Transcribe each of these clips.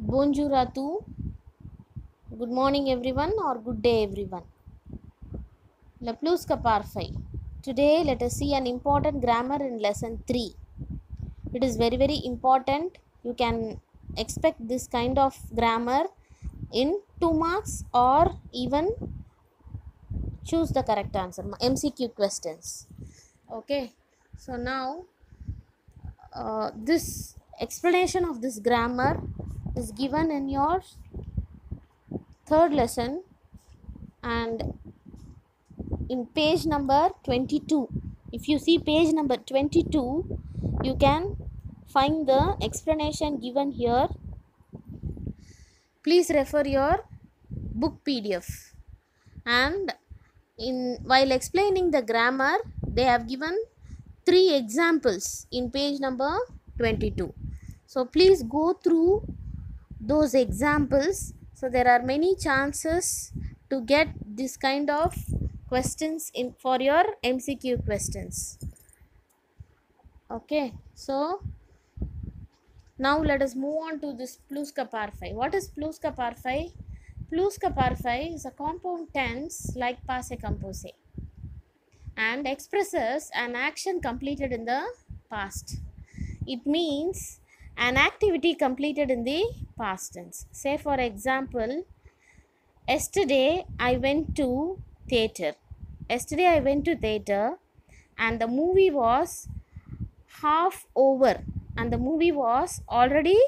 Bonjour à tous. Good morning everyone or good day everyone. Le plus que parfait. Today let us see an important grammar in lesson 3. It is very important. You can expect this kind of grammar in 2 marks or even choose the correct answer. MCQ questions. Okay. So now this explanation of this grammar is given in your third lesson and in page number 22. If you see page number 22, you can find the explanation given here. Please refer your book PDF. And in while explaining the grammar, they have given 3 examples in page number 22. So please go through those examples. So there are many chances to get this kind of questions in for your MCQ questions. Okay, so now let us move on to this plus ka parfait. What is plus ka parfait? Plus ka parfait is a compound tense like passé composé and expresses an action completed in the past. It means an activity completed in the past tense. Say for example, yesterday I went to theatre. Yesterday I went to theatre and the movie was half over, and the movie was already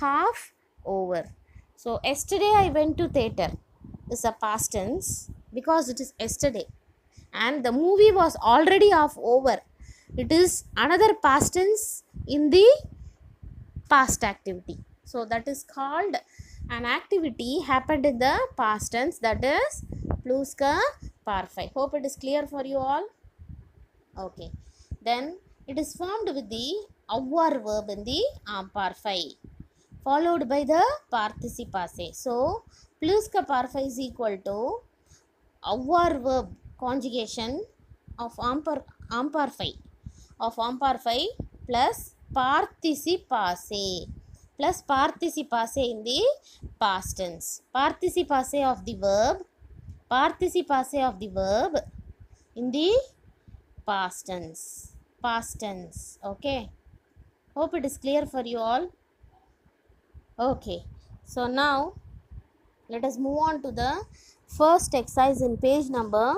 half over. So yesterday I went to theatre is a past tense because it is yesterday, and the movie was already half over. It is another past tense in the past activity. So that is called an activity happened in the past tense, that is plus ka parfait. Hope it is clear for you all. Okay, then it is formed with the avoir verb in the parfait followed by the participe passé. So plus ka parfait is equal to avoir verb conjugation of parfait plus participe passé in the past tense. Participe passé of the verb in the past tense. Okay, hope it is clear for you all. Okay, so now let us move on to the first exercise in page number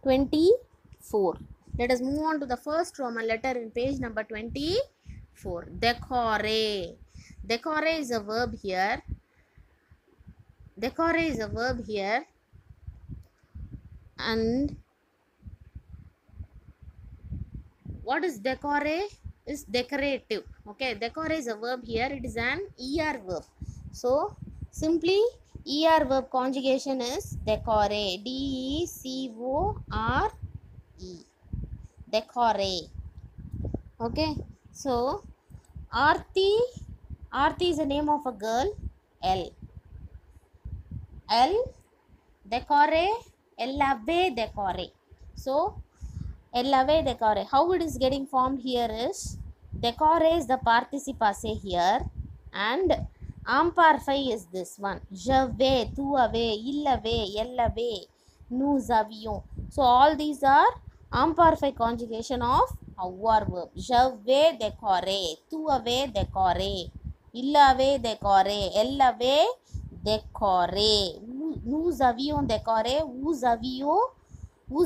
24. Let us move on to the first Roman letter in page number 24. Decore. Decore is a verb here. And what is decore? Is decorative. Okay, decore is a verb here. It is an er verb. So simply er verb conjugation is decore. decore. Decore. Okay, so Arti is the name of a girl. L decore. Ellave decore. So ellave decore. How it is getting formed here is decore is the participe passé here, and parfait is this one. Je vais, tu avais, il avait, elle avait, nous avions. So all these are parfait conjugation of avoir verb. Je vais décorer, tu avais décoré, il avait décoré, elle avait décoré, nous avions décoré, vous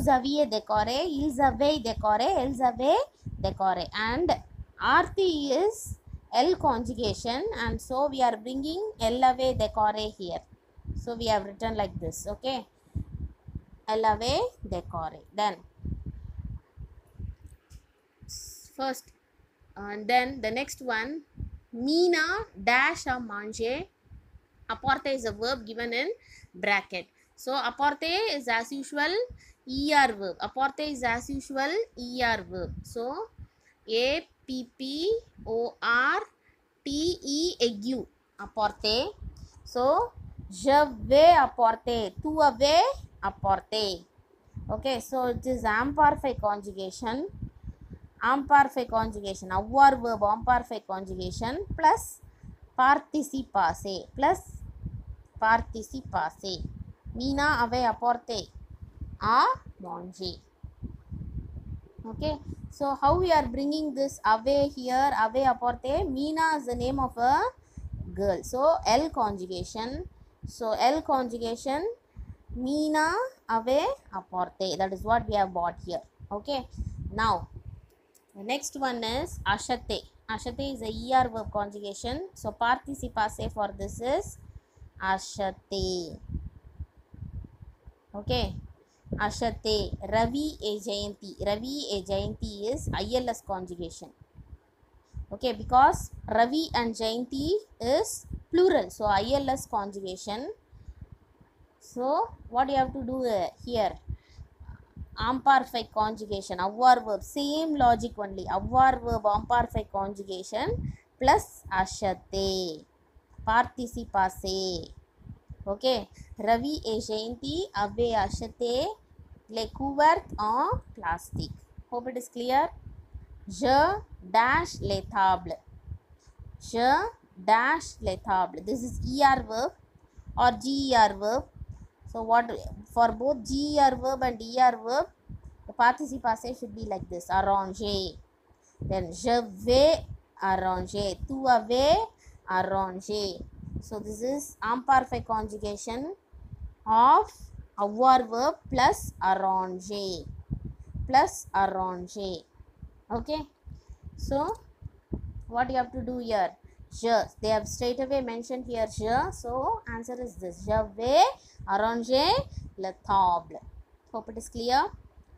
aviez décoré, ils avaient décoré, elles avaient décoré. And Arti is L conjugation, and so we are bringing elle avait décoré here. So we have written like this. Okay, elle avait décoré. Then first, and then the next one, Meena dash a manger. Apporter is a verb given in bracket. So apporter is as usual er verb. Apporter is as usual er verb. So apporter, apporter. So je vais apporter, tu avais apporté. Okay, so it is imperfect conjugation. Imperfect conjugation, avoir verb imperfect conjugation plus Participasse plus participasse. Mina avait apporté à manger. Okay, so how we are bringing this away here? Away apporté. Mina is the name of a girl. So L conjugation. So L conjugation. Mina away apporté. That is what we have bought here. Okay. Now the next one is ashate. Ashate is a ER verb conjugation. So participasse for this is ashate. Okay. Ashate. Ravi a Jayanti. Ravi a Jayanti is ILS conjugation. Okay, because Ravi and Jayanti is plural. So ILS conjugation. So what you have to do here? Amparfect conjugation, avoir verb, same logic only. Avoir verb, amparfect conjugation plus ashate. Participasse. Okay. Ravi et Jayanti avaient acheté les couverts en plastique. Hope it is clear. Je dash les tables. Je dash les tables. This is ER verb or GER verb. So what for both GER verb and ER verb, the participasse should be like this: arranger. Then je vais arranger. Tu avais arrangé. So this is imperfect conjugation of avoir verb plus arranger. Plus arranger. Okay. So what you have to do here? Je. They have straight away mentioned here je. So answer is this: je vais arranger la table. Hope it is clear.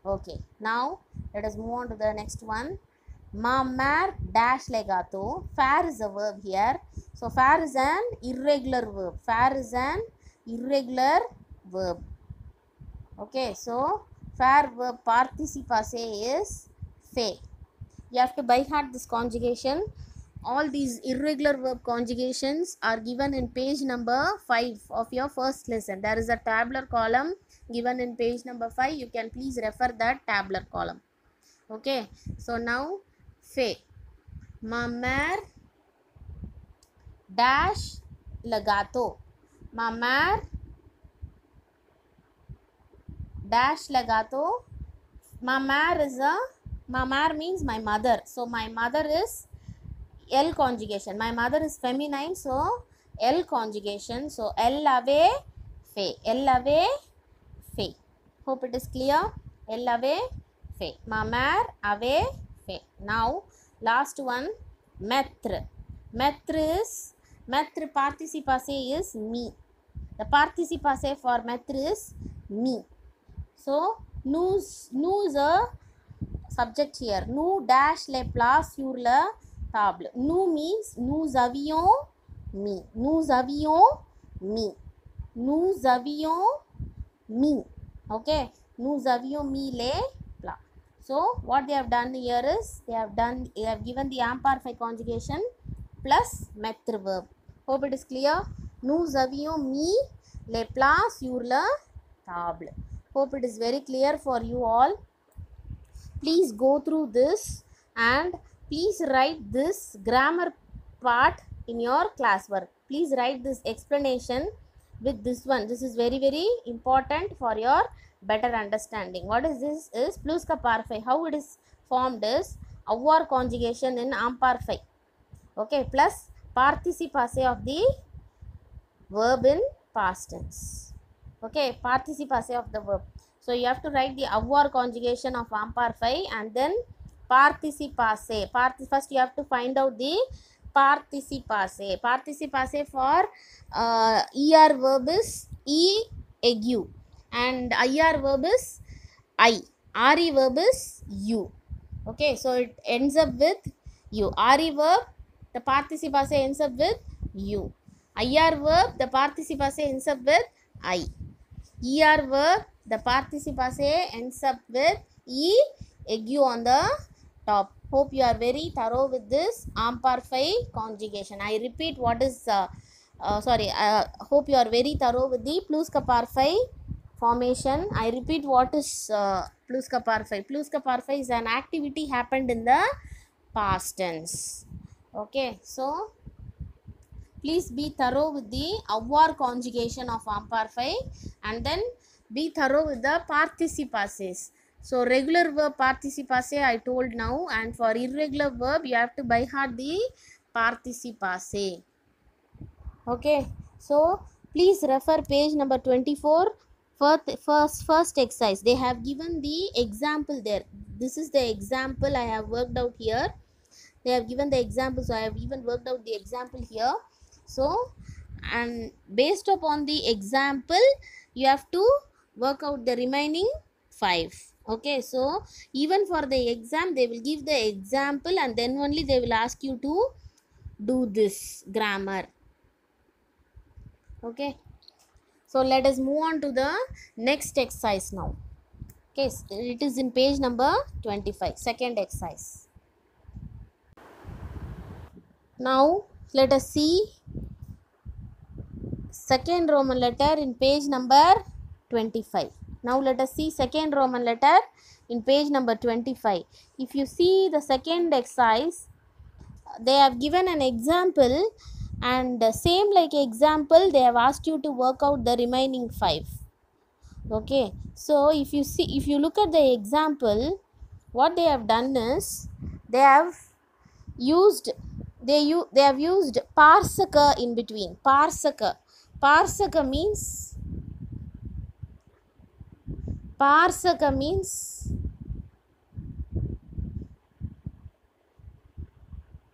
Okay. Now let us move on to the next one. Ma mère dash les gâteaux. Faire is a verb here. So faire is an irregular verb. Faire is an irregular verb. Okay. So faire verb participasse is fait. You have to by heart this conjugation. All these irregular verb conjugations are given in page number 5 of your first lesson. There is a tabular column given in page number 5. You can please refer that tabular column. Okay. So now fait. Ma mère dash le gâteau. Ma mère dash le gâteau. Ma mère means my mother. So my mother is L conjugation. My mother is feminine, so L conjugation. So elle avait fait. Elle avait fait. Hope it is clear. Elle avait fait. Ma mère avait fait. Now last one, maître. Maître participasse is me. The participasse for maître is me. So nous is a subject here. Nous dash les plats sur la table. Nous means nous avions mis. Nous avions mis. Nous avions mis. Okay. Nous avions mis les plats. So what they have done here is they have given the imperfect conjugation plus maître verb. Hope it is clear. Nous avions mis les plats sur la table. Hope it is very clear for you all. Please go through this and please write this grammar part in your classwork. Please write this explanation with this one. This is very, very important for your better understanding. What is this? Is pluscuparfait. How it is formed is avoir conjugation in imperfect. Okay, plus participasse of the verb in past tense. Okay, participasse of the verb. So you have to write the avoir conjugation of imperfect and then participasse. First you have to find out the participasse. Participasse for ER verb is E aigu and IR verb is I. RE verb is U. Okay, so it ends up with U. RE verb, the participasse ends up with U. IR verb, the participasse ends up with I. ER verb, the participasse ends up with E aigu on the top. Hope you are very thorough with this imperfect conjugation. I repeat what is hope you are very thorough with the pluscuparfait formation. I repeat what is pluscuparfait. Pluscuparfait is an activity happened in the past tense. Okay, so please be thorough with the avoir conjugation of AMPAR5 and then be thorough with the participases. So regular verb participase I told now, and for irregular verb you have to by heart the participase. Okay, so please refer page number 24. First exercise, they have given the example there. This is the example I have worked out here. They have given the example, so I have even worked out the example here. So, and based upon the example you have to work out the remaining 5. Okay, so even for the exam they will give the example and then only they will ask you to do this grammar. Okay, so let us move on to the next exercise now. Okay, it is in page number 25, second exercise. Now let us see second Roman letter in page number 25. Now let us see second Roman letter in page number 25. If you see the second exercise, they have given an example, and same like example they have asked you to work out the remaining 5. Okay, so if you look at the example, what they have done is they have used parsaka in between. Parsaka means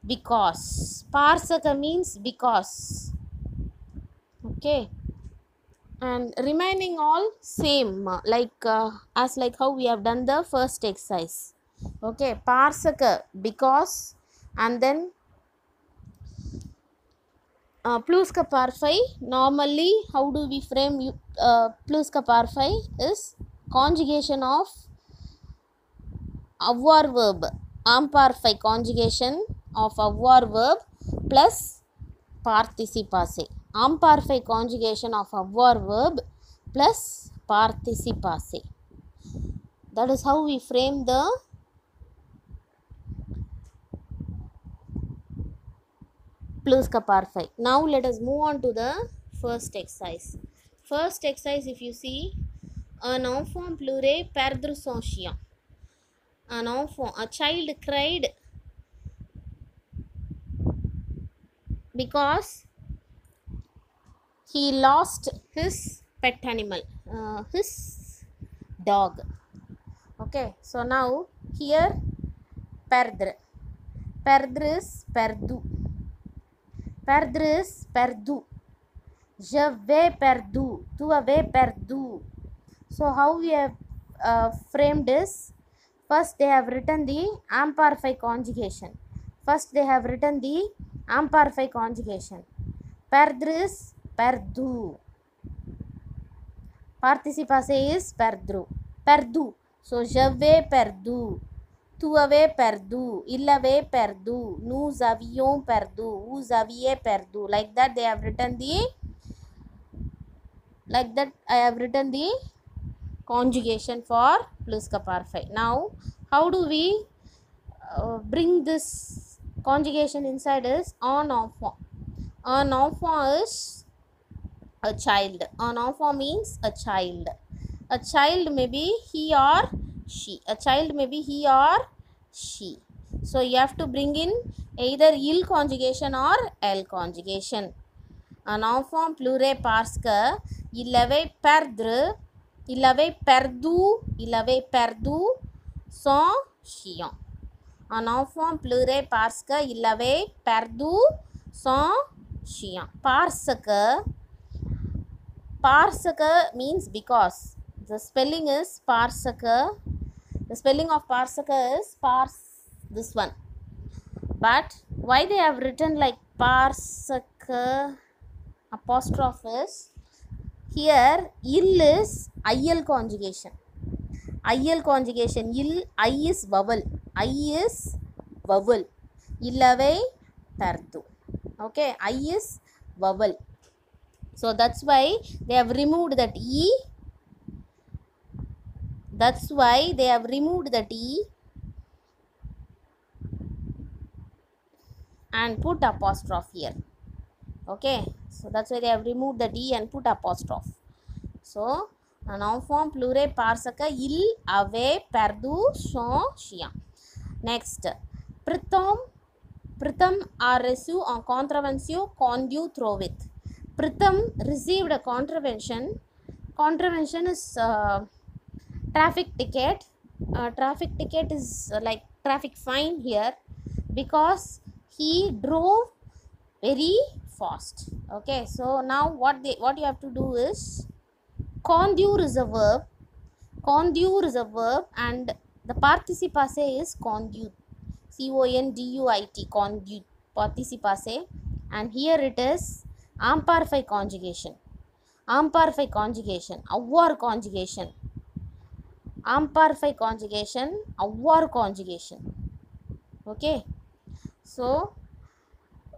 because. Parsaka means because. Okay, and remaining all same, like as like how we have done the first exercise. Okay, parsaka because, and then pluska par5. Normally how do we frame pluska par5 is conjugation of avoir verb, AMPAR5 conjugation of avoir verb plus participase. AMPAR5 conjugation of avoir verb plus participase. That is how we frame the pluska par5. Now let us move on to the first exercise. First exercise, if you see, un enfant pleurait perdre son chien. An enfant, a child cried because he lost his pet animal, his dog. Okay, so now here perdre is perdu. Perdre is perdu. Je vais perdu. Tu avais perdu. So how we have framed is, first they have written the AMPAR5 conjugation. Perdre is perdu. Participase is perdu. So je vais perdu. Tu avais perdu. Il avait perdu. Nous avions perdu. Vous aviez perdu. Like that they have written the, like that I have written the conjugation for pluska par5. Now how do we bring this conjugation inside is un enfant. Un enfant is a child. Un enfant means a child. A child may be he or she. So you have to bring in either il conjugation or elle conjugation. Un enfant pleurait parce que il avait perdu son chien. Un enfant pleurait parce que il avait perdu son chien. Parce que means because. The spelling is parsaka. The spelling of parsaka is this one. But why they have written like parsaka apostrophe is, here il is il conjugation. Il, I is vowel. Illave perdu. Okay, I is vowel. So that's why they have removed that e. And put apostrophe here. Okay, so that's why they have removed the D and put apostrophe. So, a noun form pluriel parsaka il ave perdu son chien. Next, Pritam Pritam a reçu en contravention conduit trop vite. Pritam received a contravention. Contravention is traffic ticket. Traffic ticket is like traffic fine here because he drove very fast. Okay, so now what you have to do is conduire is a verb. Conduire is a verb and the participe passé is conduit. C-O-N-D-U-I-T, conduit, participe passé. And here it is imperfect conjugation. Imperfect conjugation, avoir conjugation. Imperfect conjugation, avoir conjugation. Okay, so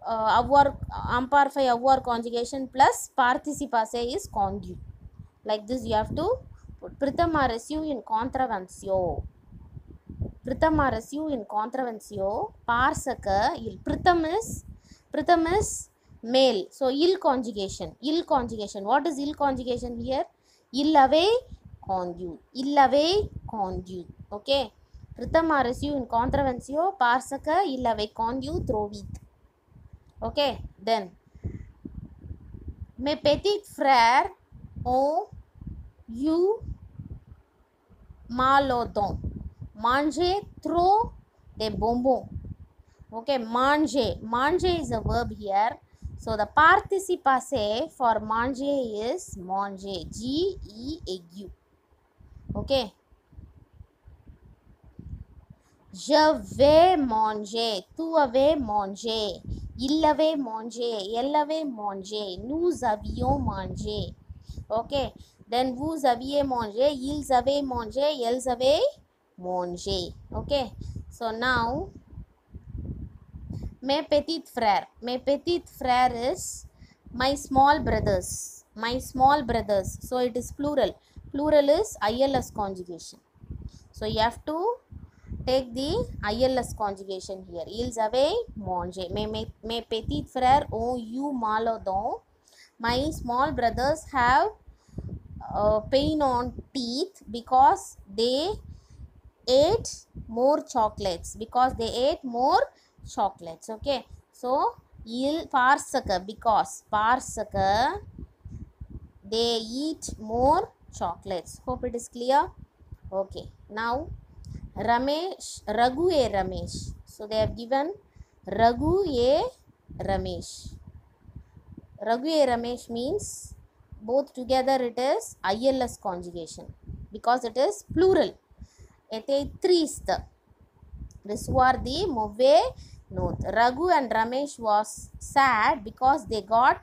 avoir imperfect avoir conjugation plus participe passé is conduit. Like this you have to put Pritam a reçu in contravention. Pritam a reçu in contravention parce que il Pritam is male, so il conjugation. What is il conjugation here? Il avait conduit. Okay, Pritam a reçu in contravention parce que il avait conduit trop vite. Okay, then mes petits frères ont eu mal aux dents. Manger trop de bonbons. Okay, manger. Manger is a verb here. So the participe passé for manger is manger. G-E-A-U. Okay. Je vais manger. Tu avais mangé. Il avait mangé. Elle avait mangé. Nous avions mangé. Okay. Then vous aviez mangé. Ils avaient mangé. Elles avaient mangé. Okay. So now mes petits frères. Mes petits frères is my small brothers. My small brothers. So it is plural. Plural is ILS conjugation. So you have to take the ILS conjugation here. Ils avaient mangé. Mes petits frères ont eu mal aux dents. My small brothers have pain on teeth because they ate more chocolates. Okay, so parce que they eat more chocolates. Hope it is clear. Okay, now Raghu a Ramesh. So they have given Raghu a Ramesh. Raghu a Ramesh means both together it is ILS conjugation because it is plural. Était triste. Recevoir the mauvais note. Raghu and Ramesh was sad because they got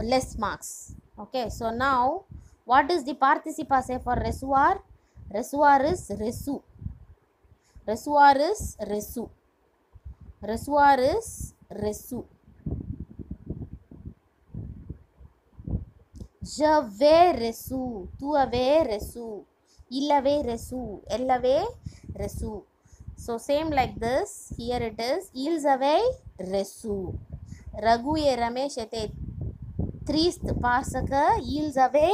less marks. Okay, so now what is the participe passé for recevoir? Recevoir is reçu. Recevoir is reçu. Recevoir is reçu. J'avais reçu. Tu avais reçu. Il avait reçu. Elle avait reçu. So same like this. Here it is. Ils avaient reçu. Raghu et Ramesh étaient tristes parce que ils avaient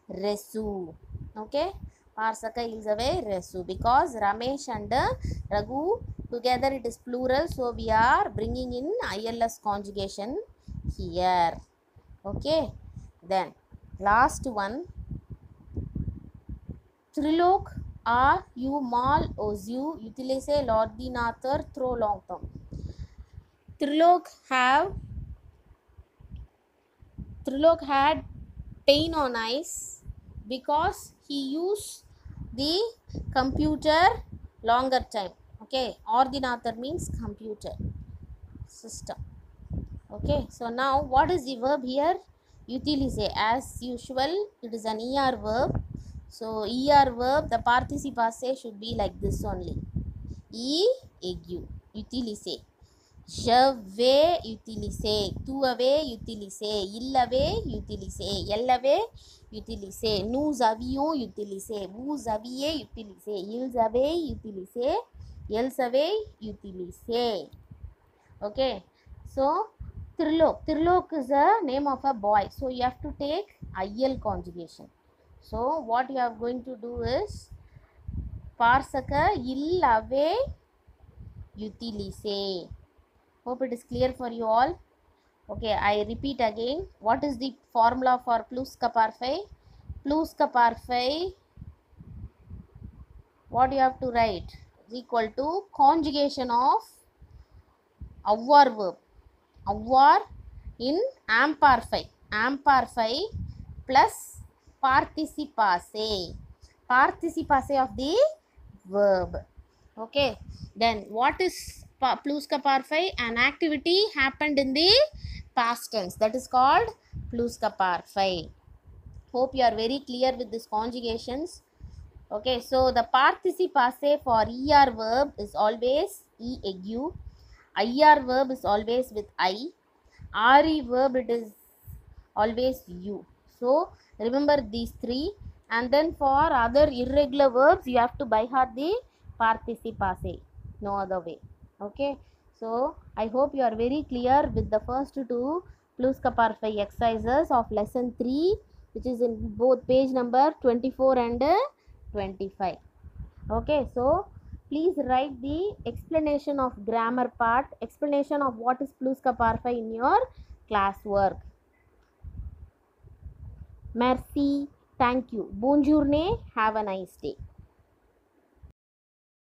reçu. Okay. Parce que ils avaient reçu. Because Ramesh and Raghu together it is plural. So we are bringing in ILS conjugation here. Okay. Then last one. Trilok a eu mal aux yeux utilisé l'ordinateur trop longtemps. Trilok had pain on eyes because he used the computer longer time. Okay, ordinateur means computer system. Okay, so now what is the verb here? Utiliser. As usual, it is an ER verb. So ER verb, the participe passé should be like this only. Aigu. Utiliser. Je vais utiliser. Tu avais utilisé. Il avait utilisé. Elle avait utilisé. Nous avions utilisé. Vous aviez utilisé. Ils avaient utilisé. Elles avaient utilisé. Okay. So Trilok. Trilok is the name of a boy. So you have to take IL conjugation. So what you are going to do is Parsaka illave utilise. Hope it is clear for you all. Okay, I repeat again. What is the formula for pluscuparphy? Pluscuparphy, what you have to write? Is equal to conjugation of avoir verb. Avoir in amparphy. Amparphy plus participace. Participace of the verb. Okay, then what is pluscuparphy? An activity happened in the past tense, that is called pluscuparphy. Hope you are very clear with these conjugations. Okay, so the participace for er verb is always egu, ir verb is always with I, re verb it is always u. So remember these three, and then for other irregular verbs you have to by heart the participace, no other way. Okay, so I hope you are very clear with the first two pluscuparphy exercises of lesson 3, which is in both page number 24 and 25. Okay, so please write the explanation of grammar part, explanation of what is pluscuparphy in your classwork. Merci, thank you. Bonjourne, have a nice day.